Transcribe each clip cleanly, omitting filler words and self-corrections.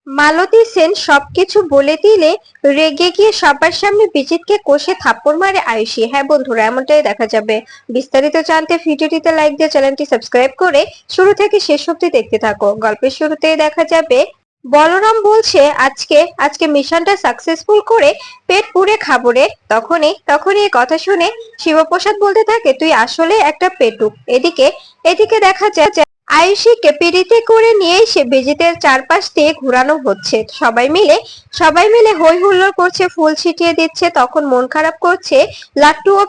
মালতী সেন সবকিছু বলে দিলে রেগে গিয়ে সবার সামনে বিজিতকে কষে থাপ্পড় মারে আয়ুষী। হ্যাঁ বন্ধুরা, এমনটাই দেখা যাবে। বিস্তারিত জানতে ভিডিওটিতে লাইক দিয়ে চ্যানেলটি সাবস্ক্রাইব করে শুরু থেকে শেষ অবধি দেখতে থাকো। গল্পের শুরুতেই দেখা যাবে বলরাম বলছে আজকে আজকে মিশনটা সাকসেসফুল করে পেট পুড়ে খাবো রে। তখনই এই কথা শুনে শিবপ্রসাদ বলতে থাকে, তুই আসলে একটা পেটুক। এদিকে এদিকে দেখা যায় আয়ুষীকে পিড়িতে করে নিয়ে এসে বেজিতের চারপাশ দিয়ে ঘোরানো হচ্ছে। সবাই মিলে হই হুল্লোড় করছে, ফুল ছিটিয়ে দিচ্ছে। তখন মন খারাপ করছে লাট্টু ও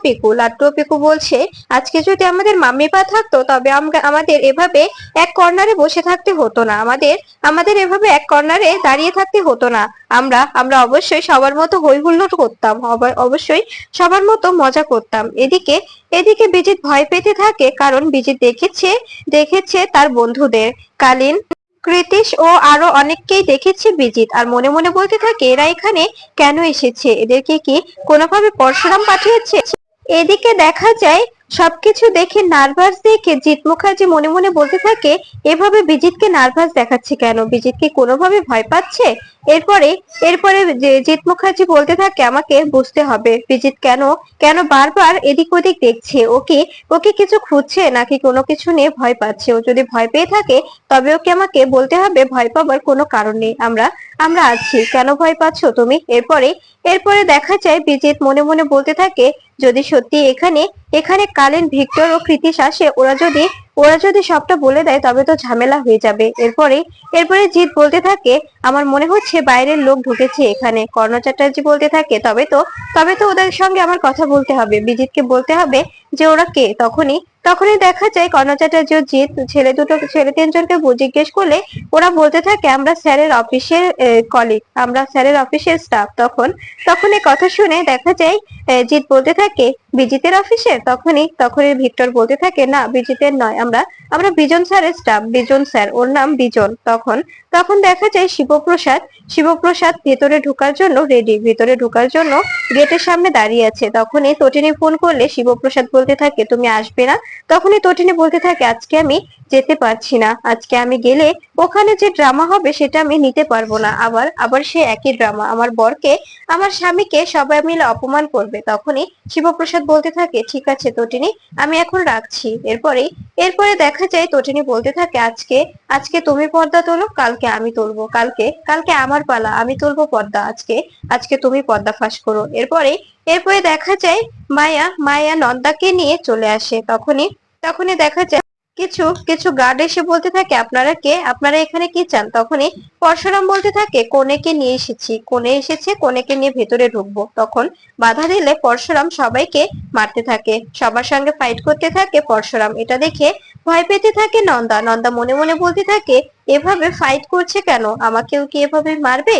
পিকু বলছে, আজকে যদি আমাদের মাম্মিপা থাকতো তবে আমাদের এভাবে এক কর্নারে বসে থাকতে হতো না, আমাদের এভাবে এক কর্নারে দাঁড়িয়ে থাকতে হতো না। আমরা অবশ্যই সবার মতো হই হুল্লোড় করতাম, অবশ্যই সবার মতো মজা করতাম। এদিকে এদিকে বিজিত ভয় পেতে থাকে, কারণ বিজিত দেখেছে তার বন্ধুদের, কালীন, কৃতিশ ও আরো অনেককেই দেখেছে বিজিত। আর মনে মনে বলতে থাকে, এরা এখানে কেন এসেছে? এদেরকে কি কোনোভাবে পরশুরাম পাঠিয়েছে? এদিকে দেখা যায় সবকিছু দেখে নার্ভাস দেখে জিৎ মুখার্জি মনে মনে বলতে থাকে, এভাবে বিজিতকে নার্ভাস দেখাচ্ছে কেন? বিজিত কি কোনোভাবে ভয় পাচ্ছে? এরপরে এরপরে জিৎ মুখার্জি বলতে থাকে, আমাকে বুঝতে হবে বিজিত কেন কেন বারবার এদিক ওদিক দেখছে। ওকে ওকে কিছু খুঁজছে নাকি কোনো কিছু নিয়ে ভয় পাচ্ছে? ও যদি ভয় পেয়ে থাকে তবে ওকে আমাকে বলতে হবে ভয় পাবার কোনো কারণ নেই, আমরা আমরা আছি, কেন ভয় পাচ্ছ তুমি? এরপরে দেখা যায় বিজিত মনে মনে বলতে থাকে, যদি সত্যি এখানে এখানে কালীন, ভিক্টর ও কৃতিশ আসে, ওরা যদি সবটা বলে দেয় তবে তো ঝামেলা হয়ে যাবে। এরপরে জিৎ বলতে থাকে, আমার মনে হচ্ছে বাইরের লোক ঢুকেছে এখানে। কর্ণ চ্যাটার্জি বলতে থাকে, তবে তো ওদের সঙ্গে আমার কথা বলতে হবে, বিজিতকে বলতে হবে যে ওরা কে। তখনই দেখা যায় কর্ণ চ্যাটার্জি ও জিৎ ছেলে তিনজনকে জিজ্ঞেস করলে ওরা বলতে থাকে, আমরা স্যারের অফিসের কলিগ, আমরা স্যারের অফিসের স্টাফ। তখন এই কথা শুনে দেখা যায় জিৎ বলতে থাকে, বিজিতের অফিসের? তখনই ভিক্টর বলতে থাকে, না বিজিতের নয়, আমরা বিজন স্যারের স্টাফ, বিজন স্যার, ওর নাম বিজন। তখন দেখা যায় শিবপ্রসাদ ভেতরে ঢোকার জন্য রেডি, ভেতরে ঢোকার জন্য গেটের সামনে দাঁড়িয়ে আছে। তখনই তটিনী ফোন করলে শিবপ্রসাদ বলতে থাকে, তুমি আসবে না? তখনই তটিনী বলতে থাকে, আজকে আমি যেতে পারছি না, আজকে আমি গেলে ওখানে যে ড্রামা হবে সেটা আমি নিতে পারবো না। আবার সে একই ড্রামা, আমার বরকে, আমার স্বামীকে সবাই মিলে অপমান করবে। তখনই শিবপ্রসাদ বলতে থাকে, ঠিক আছে তটিনী, আমি এখন রাখছি। এরপরে দেখা যায় তটিনী বলতে থাকে, আজকে আজকে তুমি পর্দা তোলো, কালকে আমি তুলবো, কালকে আমার পালা, আমি তুলবো পর্দা। আজকে তুমি পর্দা ফাঁস করো। এরপরে দেখা যায় মায়া নন্দাকে নিয়ে চলে আসে। তখনই দেখা যায় কিছু কিছু গার্ড এসে বলতে থাকে, আপনারা কে? আপনারা এখানে কি চান? তখনই পরশুরাম বলতে থাকে, কনেকে নিয়ে এসেছি, কনে এসেছে, কনেকে নিয়ে ভেতরে ঢুকবো। তখন বাধা দিলে পরশুরাম সবাইকে মারতে থাকে, সবার সঙ্গে ফাইট করতে থাকে পরশুরাম। এটা দেখে ভয় পেতে থাকে নন্দা মনে মনে বলতে থাকে, এভাবে ফাইট করছে কেন? আমাকেও কি এভাবে মারবে?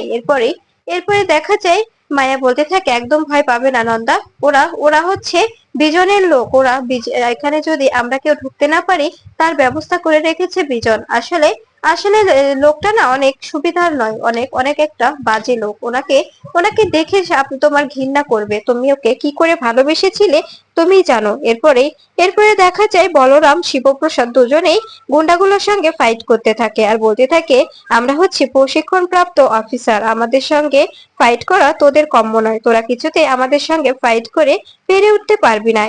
এরপরে দেখা যায় মায়া বলতে থাকে, একদম ভয় পাবে না নন্দা, ওরা হচ্ছে বিজনের লোক। এখানে যদি আমরা কেউ ঢুকতে না পারি তার ব্যবস্থা করে রেখেছে বিজন। আসলে আসলে লোকটা না অনেক সুবিধার নয়, অনেক অনেক একটা বাজে লোক। ওনাকে দেখে তোমার ঘৃণা করবে, তুমি ওকে কি করে ভালোবেসেছিলে তুমিই জানো। এরপরে দেখা যায় বলরাম, শিবপ্রসাদ দুজনেই গুন্ডাগুলোর সঙ্গে ফাইট করতে থাকে আর বলতে থাকে, আমরা হচ্ছে প্রশিক্ষণ প্রাপ্ত অফিসার, আমাদের সঙ্গে ফাইট করা তোদের কম্য নয়, তোরা কিছুতে আমাদের সঙ্গে ফাইট করে পেরে উঠতে পারবি না।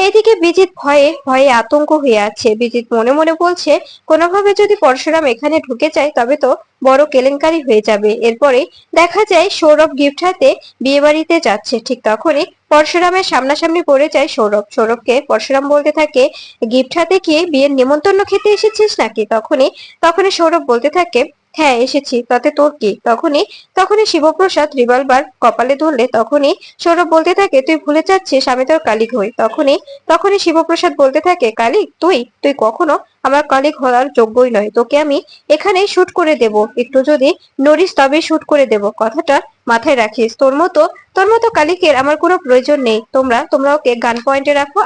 এদিকে বিজিত ভয়ে ভয়ে আতঙ্ক হয়ে আছে। বিজিত মনে মনে বলছে, কোনোভাবে যদি পরশুরাম এখানে ঢুকে যায় তবে তো বড় কেলেঙ্কারি হয়ে যাবে। এরপরে দেখা যায় সৌরভ গিফট হাতে বিয়ে বাড়িতে যাচ্ছে। ঠিক তখনই পরশুরামের সামনাসামনি পড়ে যায় সৌরভকে পরশুরাম বলতে থাকে, গিফট হাতে কি বিয়ের নিমন্ত্রণ খেতে এসেছিস নাকি? তখনই সৌরভ বলতে থাকে, হ্যাঁ এসেছি, তাতে তোর কি? তখনই শিবপ্রসাদ রিভলভার কপালে ধরলে তখনই সৌরভ বলতে থাকে, তুই ভুলে যাচ্ছিস আমি তোর কালিগ হই। তখনই শিবপ্রসাদ বলতে থাকে, কালিগ? তুই কখনো আমার কালিগ হওয়ার যোগ্যই নয়, তোকে আমি এখানেই শুট করে দেব, একটু যদি নড়িস তবেই শুট করে দেব, কথাটা মাথায় রাখিস। তোর মতো কালিকের আমার কোনো প্রয়োজন নেই। তোমরা ওকে গান পয়েন্টে রাখো,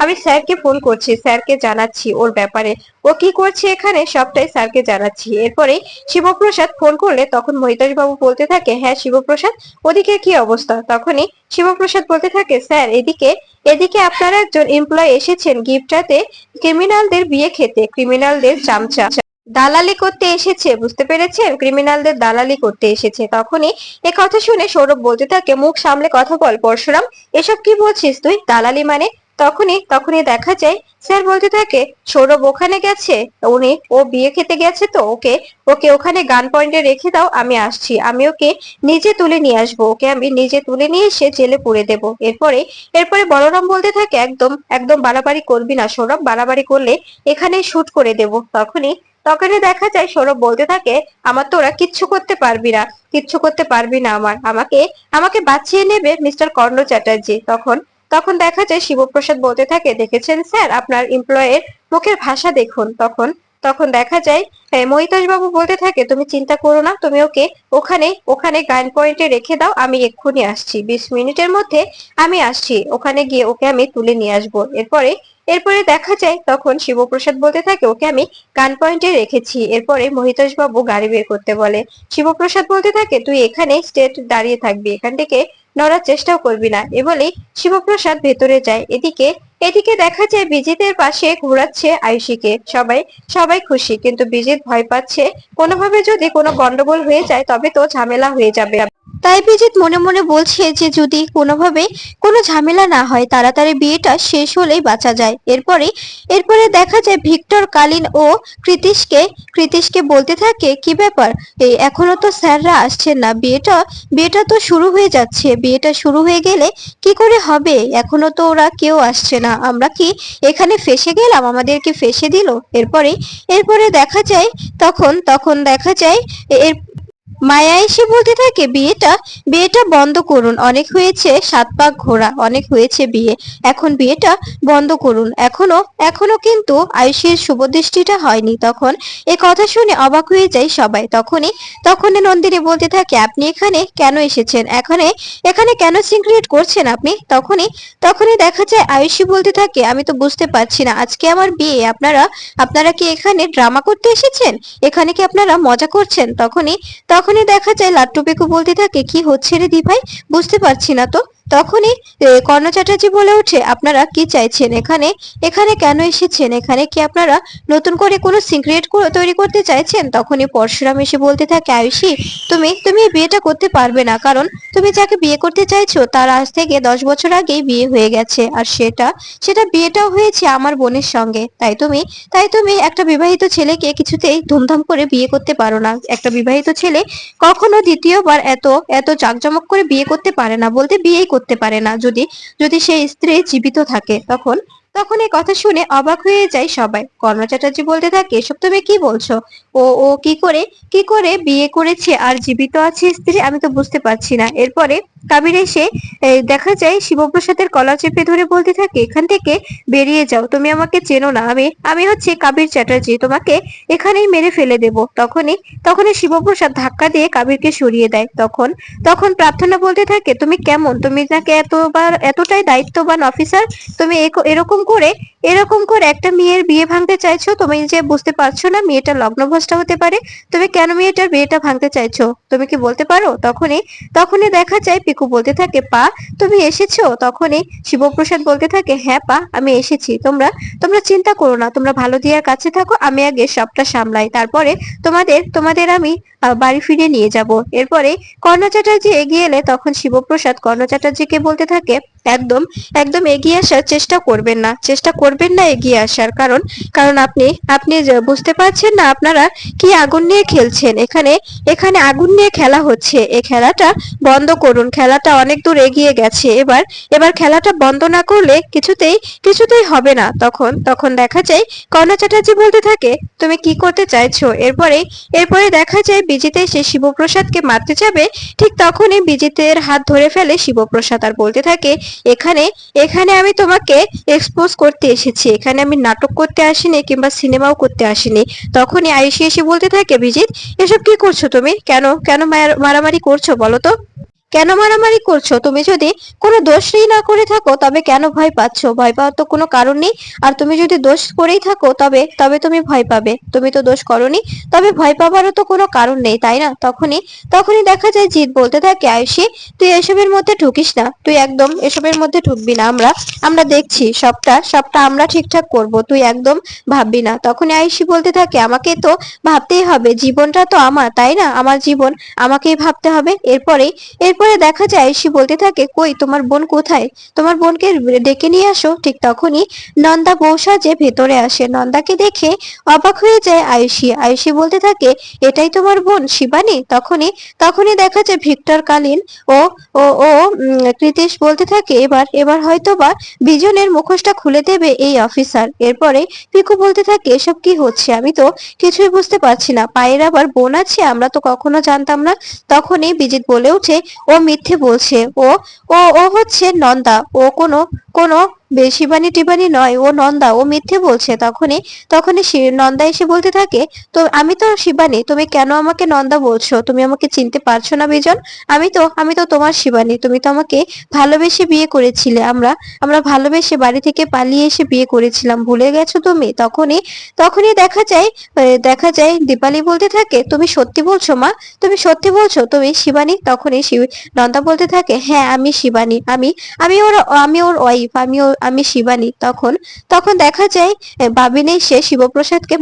আমি স্যারকে ফোন করছি, স্যারকে জানাচ্ছি ওর ব্যাপারে, ও কি করছে এখানে সবটাই স্যারকে জানাচ্ছি। এরপরে শিবপ্রসাদ ফোন করলে তখন মহিতাজ বাবু বলতে থাকে, হ্যাঁ শিবপ্রসাদ, ওদিকে কি অবস্থা? তখনই শিবপ্রসাদ বলতে থাকে, স্যার এদিকে এদিকে আপনারা একজন এমপ্লয় এসেছেন গিফটাতে ক্রিমিনালদের বিয়ে খেতে, ক্রিমিনালদের চামচা। দালালি করতে এসেছে, বুঝতে পেরেছেন? ক্রিমিনালদের দালালি করতে এসেছে। তখনই এ কথা শুনে সৌরভ বলতে থাকে, মুখ সামলে কথা বল পরশুরাম, এসব কি বলছিস তুই? দালালি মানে? তখনই দেখা যায় স্যার বলতে থাকে, সৌরভ ওখানে গেছে, ও বিয়ে খেতে গেছে, তো ওকে ওকে ওখানে গান পয়েন্টে রেখে দাও, আমি আসছি, আমি ওকে নিজে তুলে নিয়ে আসবো, ওকে আমি নিজে তুলে নিয়ে এসে জেলে পুরে দেব। এরপরে এরপরে বলরাম বলতে থাকে, একদম একদম বাড়াবাড়ি করবি না সৌরভ, বাড়াবাড়ি করলে এখানে শুট করে দেব। তখনই দেখা যায় সৌরভ বলতে থাকে, আমার তো ওরা কিচ্ছু করতে পারবি না, কিচ্ছু করতে পারবি না, আমাকে আমাকে বাঁচিয়ে নেবে মিস্টার কর্ণ চ্যাটার্জি। তখন দেখা যায় শিবপ্রসাদ বলতে থাকে, দেখেছেন স্যার, আপনার এমপ্লয়ের মুখের ভাষা দেখুন। তখন তখন দেখা যায় মহিতাজ বাবু বলতে থাকে, তুমি চিন্তা করো না, তুমি ওকে ওখানে ওখানে গান পয়েন্টে রেখে দাও, আমি এক্ষুনি আসছি, 20 মিনিটের মধ্যে আমি আসছি, ওখানে গিয়ে ওকে আমি তুলে নিয়ে আসবো। এরপরে এরপরে দেখা যায় তখন শিবপ্রসাদ বলতে থাকে, ওকে আমি গান পয়েন্টে রেখেছি। এরপরে মহিতোষ বাবু গাড়ি বের করতে বলে। শিবপ্রসাদ বলতে থাকে, তুই এখানে স্ট্রেট দাঁড়িয়ে থাকবি, এখান থেকে নড়ার চেষ্টাও করবি না। এ বলেই শিবপ্রসাদ ভেতরে যায়। এদিকে এদিকে দেখা যায় বিজিতের পাশে ঘোরাচ্ছে আয়ুষীকে। সবাই সবাই খুশি, কিন্তু বিজিত ভয় পাচ্ছে, কোনোভাবে যদি কোনো গন্ডগোল হয়ে যায় তবে তো ঝামেলা হয়ে যাবে। তাই বিজিত মনে মনে বলছে যে যদি কোনোভাবে কোনো ঝামেলা না হয়, তাড়াতাড়ি বিয়েটা শেষ হলেই বাঁচা যায়। এরপরে দেখা যায় ভিক্টর কালীন ও কৃতিশকে বলতে থাকে, কি ব্যাপার, এই এখনো তো স্যাররা আসছেন না, বিয়েটা তো শুরু হয়ে যাচ্ছে, বিয়েটা শুরু হয়ে গেলে কি করে হবে, এখনো তো ওরা কেউ আসছে না, আমরা কি এখানে ফেসে গেলাম, আমাদেরকে ফেসে দিল। এরপরে এরপরে দেখা যায় তখন দেখা যায় এর মায়া এসে বলতে থাকে, বিয়েটা বিয়েটা বন্ধ করুন, অনেক হয়েছে সাত পাক ঘোরা, অনেক হয়েছে বিয়ে, এখন বিয়েটা বন্ধ করুন, এখনো কিন্তু আয়ুষের শুভদৃষ্টিটা হয়নি। তখন এ কথা শুনে অবাক হয়ে যায় সবাই। তখনই নন্দিনী বলতে থাকে, আপনি এখানে কেন এসেছেন, এখানে এখানে কেন সিনক্রিয়েট করছেন আপনি? তখনই দেখা যায় আয়ুষী বলতে থাকে, আমি তো বুঝতে পারছি না, আজকে আমার বিয়ে, আপনারা কি এখানে ড্রামা করতে এসেছেন, এখানে কি আপনারা মজা করছেন? তখনই দেখা যায় লাট্টু পিকু বলতে থাকে, কি হচ্ছে রে দি ভাই, বুঝতে পারছি না তো। তখনই কর্ণ চ্যাটার্জি বলে ওঠে, আপনারা কি চাইছেন এখানে, এখানে কেন এসেছেন, এখানে কি আপনারা নতুন করে কোনো সিক্রেট তৈরি করতে চাইছেন? তখনই পরশুরাম এসে বলতে থাকে, আয়ুষী, তুমি এই বিয়েটা করতে পারবে না, কারণ তুমি যাকে বিয়ে করতে চাইছো তার আজ থেকে 10 বছর আগেই বিয়ে হয়ে গেছে, আর সেটা বিয়েটাও হয়েছে আমার বোনের সঙ্গে। তাই তুমি একটা বিবাহিত ছেলেকে কিছুতেই ধুমধাম করে বিয়ে করতে পারো না। একটা বিবাহিত ছেলে কখনো দ্বিতীয়বার এত এত জাঁকজমক করে বিয়ে করতে পারে না, বলতে বিয়েই করতে পারে না, যদি যদি সেই স্ত্রী জীবিত থাকে। তখন এই কথা শুনে অবাক হয়ে যায় সবাই। কর্ণ চ্যাটার্জি বলতে থাকে, এসব তুমি কি বলছো, ও ও কি করে বিয়ে করেছে আর জীবিত আছে স্ত্রী, আমি তো বুঝতে পারছি না। এরপরে কাবির এসে দেখা যায় শিবপ্রসাদের কলার চেপে ধরে বলতে থাকে, এখান থেকে বেরিয়ে যাও, তুমি আমাকে চেনো না, আমি আমি হচ্ছে কাবির চ্যাটার্জি, তোমাকে এখানেই মেরে ফেলে দেব। তখনই শিবপ্রসাদ ধাক্কা দিয়ে কাবিরকে সরিয়ে দেয়। তখন প্রার্থনা বলতে থাকে, তুমি নাকি এতটাই দায়িত্ববান অফিসার, তুমি এরকম করে একটা মেয়ের বিয়ে ভাঙতে চাইছো, তুমি যে বুঝতে পারছো না মেয়েটা লগ্নভ্রষ্টা হতে পারে, তুমি কেন মেয়েটার বিয়েটা ভাঙতে চাইছো, তুমি কি বলতে পারো? তখনই দেখা যায় পিকু বলতে থাকে, পা তুমি এসেছো? তখনই শিবপ্রসাদ বলতে থাকে, হ্যাঁ পা, আমি এসেছি, তোমরা তোমরা চিন্তা করো না, তোমরা ভালো দিয়ার কাছে থাকো, আমি আগে সবটা সামলাই, তারপরে তোমাদের আমি বাড়ি ফিরিয়ে নিয়ে যাব। এরপরে কর্ণ চ্যাটার্জি এগিয়ে এলে তখন শিবপ্রসাদ কর্ণ চ্যাটার্জিকে বলতে থাকে, একদম একদম এগিয়ে আসার চেষ্টা করবেন না এগিয়ে আসার, কারণ কারণ আপনি আপনি বুঝতে পারছেন না আপনারা কি আগুন নিয়ে খেলছেন, এখানে এখানে আগুন নিয়ে খেলা হচ্ছে, এই খেলাটা বন্ধ করুন, খেলাটা অনেক দূর এগিয়ে গেছে, এবার খেলাটা বন্ধ না করলে কিছুতেই হবে না। তখন দেখা যায় কর্ণ চ্যাটার্জি বলতে থাকে, তুমি কি করতে চাইছো? এরপরে দেখা যায় বিজিত এসে শিবপ্রসাদকে মারতে যাবে, ঠিক তখনই বিজিতের হাত ধরে ফেলে শিবপ্রসাদ আর বলতে থাকে, এখানে এখানে আমি তোমাকে এক্সপোজ করতে এসেছি, এখানে আমি নাটক করতে আসিনি কিংবা সিনেমাও করতে আসিনি। তখনই আয়ুষী এসে বলতে থাকে, বিজিত, এসব কি করছো তুমি, কেন কেন মারামারি করছো বলো তো, কেন মারামারি করছো? তুমি যদি কোনো দোষই না করে থাকো তবে কেন ভয় পাচ্ছো? ভয় পাওয়ার তো কোনো কারণ নেই। আর তুমি যদি দোষ করেই থাকো তবে তবে তুমি ভয় পাবে। তুমি তো দোষ করোনি, তবে ভয় পাবারও তো কোনো কারণ নেই, তাই না? তখনই তখনই দেখা যায় জিৎ বলতে থাকে, আয়ুষী তুই এসবের মধ্যে ঢুকিস না, তুই একদম এসবের মধ্যে ঢুকবি না। আমরা আমরা দেখছি সবটা সবটা আমরা ঠিকঠাক করব, তুই একদম ভাববি না। তখন আয়ুষী বলতে থাকে, আমাকে তো ভাবতেই হবে, জীবনটা তো আমার, তাই না? আমার জীবন আমাকেই ভাবতে হবে। এরপরে দেখা যায় আয়ুষী বলতে থাকে, কই তোমার বোন কোথায়? তোমার বোনকে ডেকে নিয়ে আসো। ঠিক তখনই নন্দা বউ সাজে ভেতরে আসে। নন্দাকে দেখে অবাক হয়ে যায় আয়ুষী। আয়ুষী বলতে থাকে, এটাই তোমার বোন শিবানী? তখনই তখনই দেখা যায় ভিক্টর কালীন ও ও ও কৃতেশ বলতে থাকে, এবার এবার হয়তো বা বিজনের মুখোশটা খুলে দেবে এই অফিসার। এরপরে পিকু বলতে থাকে, এসব কি হচ্ছে? আমি তো কিছুই বুঝতে পারছি না। পায়ের আবার বোন আছে, আমরা তো কখনো জানতাম না। তখনই বিজিত বলে ওঠে, ও মিথ্যে বলছে। ও ও ও হচ্ছে নন্দা, ও কোনো কোনো শিবানী টিবানী নয়, ও নন্দা, ও মিথ্যে বলছে। তখনই তখনই নন্দা এসে বলতে থাকে, তো আমি তো শিবানী, তুমি কেন আমাকে নন্দা বলছো? তুমি আমাকে চিনতে পারছো না বিজন? আমি তো তোমার শিবানী, তুমি তো আমাকে ভালোবেসে বিয়ে করেছিলে। আমরা আমরা ভালোবেসে বাড়ি থেকে পালিয়ে এসে বিয়ে করেছিলাম, ভুলে গেছো তুমি? তখনই তখনই দেখা যায় দীপালি বলতে থাকে, তুমি সত্যি বলছো মা? তুমি সত্যি বলছো তুমি শিবানী? তখনই নন্দা বলতে থাকে, হ্যাঁ আমি শিবানী, আমি আমি ওর ওয়াইফ, আমি শিবানী। তখন তখন দেখা যায় বাবিন এসে শিবপ্রসাদকে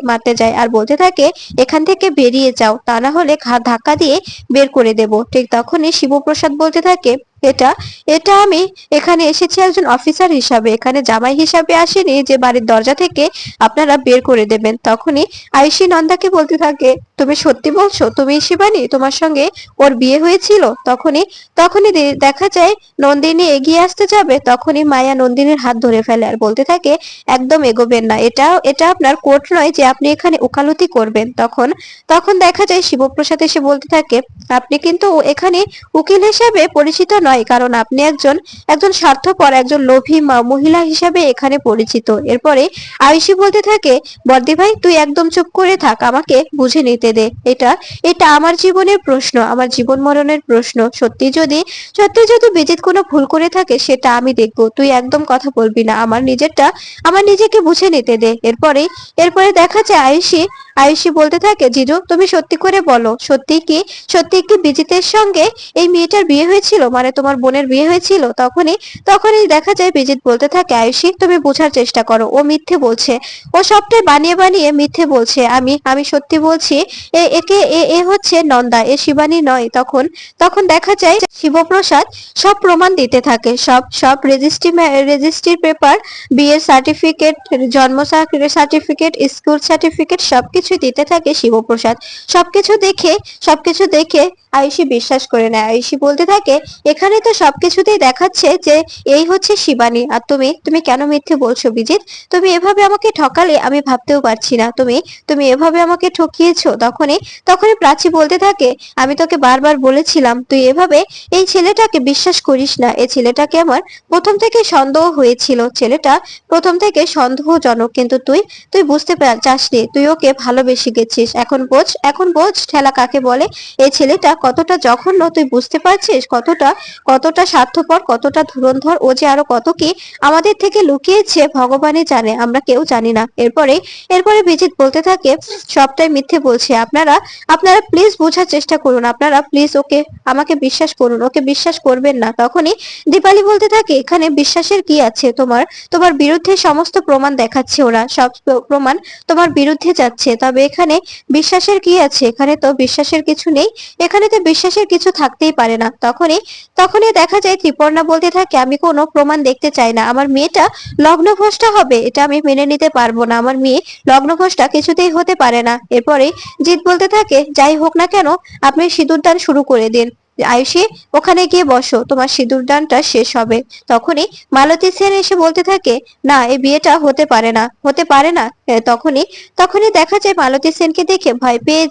মারতে যায় আর বলতে থাকে, এখান থেকে বেরিয়ে যাও, তা না হলে ধাক্কা দিয়ে বের করে দেব। ঠিক তখনই শিবপ্রসাদ বলতে থাকে, এটা এটা আমি এখানে এসেছি একজন অফিসার হিসাবে, এখানে জামাই হিসাবে আসেনি যে বাড়ির দরজা থেকে আপনারা বের করে দেবেন। তখনই আয়ুষী নন্দাকে বলতে থাকে, তুমি সত্যি বলছো তুমি শিবানী? তোমার সঙ্গে ওর বিয়ে হয়েছিল? তখনই তখনই দেখা যায় নন্দিনী এগিয়ে আসতে যাবে, তখনই মায়া নন্দিনীর হাত ধরে ফেলে আর বলতে থাকে, একদম এগোবেন না, এটা এটা আপনার কোর্ট নয় যে আপনি এখানে ওকালতি করবেন। তখন তখন দেখা যায় শিবপ্রসাদ এসে বলতে থাকে, আপনি কিন্তু এখানে উকিল হিসাবে পরিচিত নয়, কারণ আপনি একজন একজন স্বার্থপর, একজন লোভী মহিলা হিসাবে এখানে পরিচিত। এরপরে আয়ুষী বলতে থাকে, বর্দি ভাই তুই একদম চুপ করে থাক, আমাকে বুঝে নিতে দে। এটা এটা আমার জীবনের প্রশ্ন, আমার জীবন মরণের প্রশ্ন। সত্যি যদি বিজিত কোনো ভুল করে থাকে সেটা আমি দেখবো, তুই একদম কথা বলবি না, আমার নিজেকে বুঝে নিতে দে। এরপরে দেখা যায় আয়ুষী বলতে থাকে, জিজু তুমি সত্যি করে বলো, সত্যি কি বিজিতের সঙ্গে এই মেয়েটার বিয়ে হয়েছিল? মানে তোমার বোনের বিয়ে হয়েছিল? তখনই দেখা যায় বিজিত বলতে থাকে, আয়ুষী তুমি বোঝার চেষ্টা করো, ও মিথ্যে বলছে, ও সবটাই বানিয়ে বানিয়ে মিথ্যে বলছে। আমি আমি সত্যি বলছি, এ একে এ এ হচ্ছে নন্দা, এ শিবানী নয়। তখন তখন দেখা যায় শিবপ্রসাদ সব প্রমাণ দিতে থাকে, সব সব রেজিস্ট্রি পেপার, বিয়ের সার্টিফিকেট, জন্ম সার্টিফিকেট, স্কুল সার্টিফিকেট সবকিছু দিতে থাকে শিবপ্রসাদ। সবকিছু দেখে আয়ুষী বিশ্বাস করে নেয়। আয়ুষী বলতে থাকে, এখানে তো সবকিছুতেই দেখাচ্ছে যে এই হচ্ছে শিবানী, আর তুমি তুমি কেন মিথ্যে বলছো বিজিত? তুমি এভাবে আমাকে ঠকালে আমি ভাবতেও পারছি না, তুমি তুমি এভাবে আমাকে ঠকিয়েছো। তখনই তখনই প্রাচী বলতে থাকে, আমি তোকে বারবার বলেছিলাম তুই এভাবে এই ছেলেটাকে বিশ্বাস করিস না, এই ছেলেটাকে আমার প্রথম থেকে সন্দেহ হয়েছিল, ছেলেটা প্রথম থেকে সন্দেহজনক, কিন্তু তুই তুই বুঝতে চাসনি, তুই ওকে ভালোবেসে গেছিস। এখন বোঝ ঠেলা কাকে বলে, এই ছেলেটা কতটা জঘন্য তুই বুঝতে পারছিস? কতটা কতটা স্বার্থপর, কতটা ধুরন্ধর, ও যে আরো কত কি আমাদের থেকে লুকিয়েছে ভগবানই জানে, আমরা কেউ জানি না। এরপরে বিজিত বলতে থাকে, সবটাই মিথ্যে বলছে। আপনারা আপনারা প্লিজ বোঝার চেষ্টা করুন, আপনারা প্লিজ আমাকে বিশ্বাস করুন, ওকে বিশ্বাস করবেন না। তখনই দীপালি বলতে থাকে, এখানে বিশ্বাসের কি আছে? তোমার তোমার বিরুদ্ধে সমস্ত প্রমাণ দেখাচ্ছে, ওরা সব প্রমাণ তোমার বিরুদ্ধে যাচ্ছে, তবে এখানে বিশ্বাসের কি আছে? এখানে তো বিশ্বাসের কিছু নেই, এখানে তো বিশ্বাসের কিছু থাকতেই পারে না। তখনই দেখা যায় ত্রিপর্ণা বলতে থাকে, আমি কোনো প্রমাণ দেখতে চাই না, আমার মেয়েটা লগ্নভ্রষ্টা হবে এটা আমি মেনে নিতে পারবো না, আমার মেয়ে লগ্নভ্রষ্টা কিছুতেই হতে পারে না। এরপরে জিৎ বলতে থাকে, যাই হোক না কেন আপনি সিঁদুরদান শুরু করে দিন। আয়ুষী ওখানে গিয়ে বসো, তোমার সিঁদুরদানটা শেষ হবে। তখনই মালতী সেন এসে বলতে থাকে, না এই বিয়েটা হতে পারে না। তখনই দেখা যায় মালতী সেনকে দেখে ভয় পেয়ে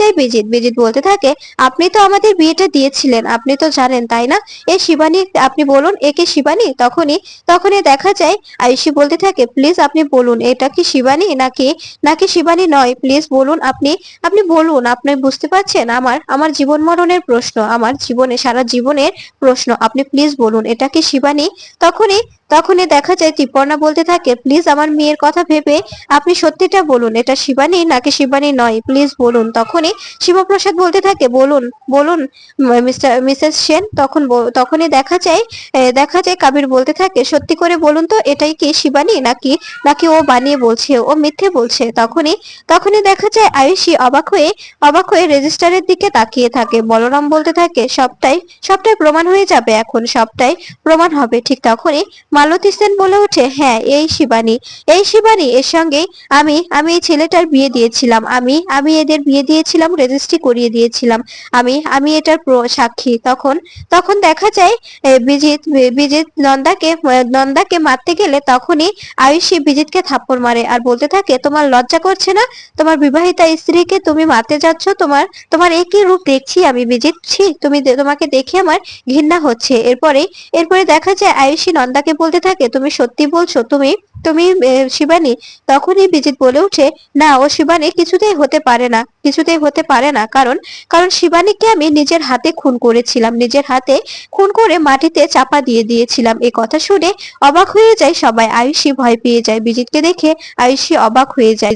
যায় বিজিত বলতে থাকে, আপনি তো আমাদের বিয়েটা দিয়েছিলেন, আপনি তো জানেন তাই না এ শিবানী? আপনি বলুন একে শিবানী? তখনই দেখা যায় আয়ুষী বলতে থাকে, প্লিজ আপনি বলুন এটা কি শিবানী নাকি নাকি শিবানী নয়, প্লিজ বলুন, আপনি আপনি বলুন, আপনি বুঝতে পারছেন আমার আমার জীবন মরণের প্রশ্ন। প্রশ্ন, আমার জীবনে সারা জীবনের প্রশ্ন। আপনি প্লিজ বলুন এটা কি শিবানী? তখনই তখনই দেখা যায় তীপর্ণা বলতে থাকে, প্লিজ আমার মেয়ের কথা ভেবে আপনি সত্যিটা বলুন, এটা শিবানী নাকি শিবানী নয়, প্লিজ বলুন। তখনই শিবপ্রসাদ বলতে থাকে, বলুন বলুন মিসেস সেন। তখনই দেখা যায় কাবির বলতে থাকে, সত্যি করে বলুন তো এটাই কি শিবানী নাকি নাকি ও বানিয়ে বলছে, ও মিথ্যে বলছে। তখনই দেখা যায় আয়ুষী অবাক হয়ে রেজিস্টারের দিকে তাকিয়ে থাকে। বলরাম বলতে থাকে, সবটাই সবটাই প্রমাণ হয়ে যাবে, এখন সবটাই প্রমাণ হবে। ঠিক তখনই মালতী সেন বলে ওঠে, হ্যাঁ এই শিবানী এর সঙ্গেই আমি এই ছেলেটার বিয়ে দিয়েছিলাম, আমি এদের বিয়ে দিয়েছিলাম, রেজিস্ট্রি করিয়ে দিয়েছিলাম, আমি এটার সাক্ষী। তখন তখন দেখা যায় বিজিত নন্দাকে মারতে গেলে তখনই আয়ুষী বিজিতকে থাপ্পড় মারে আর বলতে থাকে, তোমার লজ্জা করছে না? তোমার বিবাহিতা স্ত্রীকে তুমি মারতে যাচ্ছ? তোমার একই রূপ দেখছি আমি বিজিত, ছি, তোমাকে দেখে আমার ঘৃণা হচ্ছে। এরপরে দেখা যায় আয়ুষী নন্দাকে বলতে থাকে, তুমি সত্যি বলছো? তুমি তুমি শিবানী? তখনই বিজিত বলে ওঠে, না, ও শিবানী কিছুতেই হতে পারে না, কারণ শিবানীকে আমি নিজের হাতে খুন করেছিলাম, নিজের হাতে খুন করে মাটিতে চাপা দিয়ে দিয়েছিলাম। এই কথা শুনে অবাক হয়ে যায় সবাই। আয়ুষী ভয় পেয়ে যায়, বিজিতকে দেখে আয়ুষী অবাক হয়ে যায়।